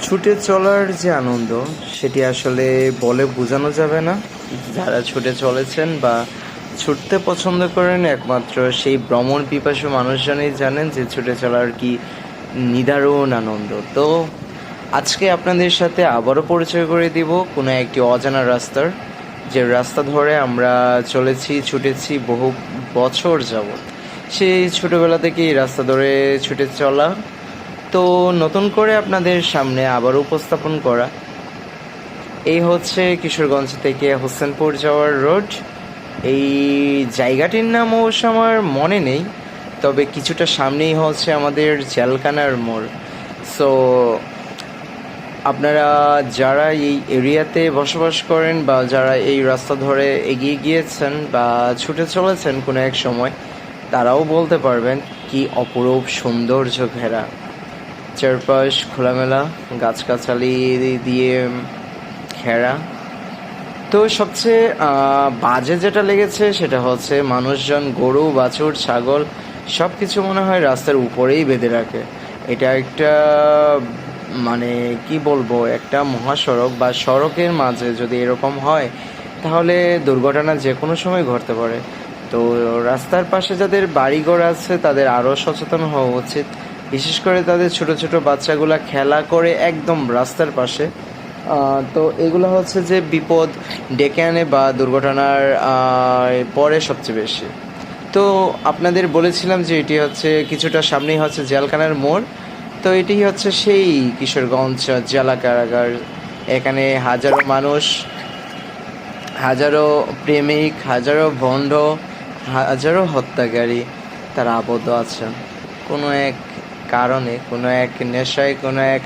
ছুটে চলার যে আনন্দ সেটি আসলে বলে বোঝানো যাবে না। যারা ছুটে চলেছেন বা ছুটতে পছন্দ করেন একমাত্র সেই ভ্রমণ পিপাসু মানুষজনই জানেন যে ছুটে চলার কি নিদারুণ আনন্দ। তো আজকে আপনাদের সাথে আবারও পরিচয় করে দিব কোনো একটি অজানা রাস্তার, যে রাস্তা ধরে আমরা চলেছি ছুটেছি বহু বছর যাবৎ। সেই ছোটোবেলা থেকে এই রাস্তা ধরে ছুটে চলা, তো নতুন করে আপনাদের সামনে আবার উপস্থাপন করা এই হচ্ছে কিশোরগঞ্জ থেকে হোসেনপুর যাওয়ার রোড। এই জায়গাটির নাম অবশ্য আমার মনে নেই, তবে কিছুটা সামনেই হচ্ছে আমাদের জেলখানার মোড়। সো আপনারা যারা এই এরিয়াতে বসবাস করেন বা যারা এই রাস্তা ধরে এগিয়ে গিয়েছেন বা ছুটে চলেছেন কোনো এক সময়, তারাও বলতে পারবেন কি অপরূপ সৌন্দর্য ঘেরা চারপাশ, খোলামেলা গাছগাছালি দিয়ে ঘেরা। তো সবচেয়ে বাজে যেটা লেগেছে সেটা হচ্ছে মানুষজন গরু বাছুর ছাগল সব কিছু মনে হয় রাস্তার উপরেই বেঁধে রাখে। এটা একটা মানে কি বলবো, একটা মহাসড়ক বা সড়কের মাঝে যদি এরকম হয় তাহলে দুর্ঘটনা যে কোনো সময় ঘটতে পারে। তো রাস্তার পাশে যাদের বাড়িঘর আছে তাদের আরও সচেতন হওয়া উচিত, বিশেষ করে তাদের ছোট ছোট বাচ্চাগুলা খেলা করে একদম রাস্তার পাশে। তো এগুলো হচ্ছে যে বিপদ ডেকে আনে বা দুর্ঘটনার পরে সবচেয়ে বেশি। তো আপনাদের বলেছিলাম যে এটি হচ্ছে কিছুটা সামনেই হচ্ছে জেলখানার মোড়। তো এটি হচ্ছে সেই কিশোরগঞ্জ জেলা কারাগার। এখানে হাজারো মানুষ, হাজারো প্রেমিক, হাজারো ভণ্ড, হাজারো হত্যাকারী তারা আবদ্ধ আছেন কোনো এক কারণে, কোনো এক নেশায়, কোনো এক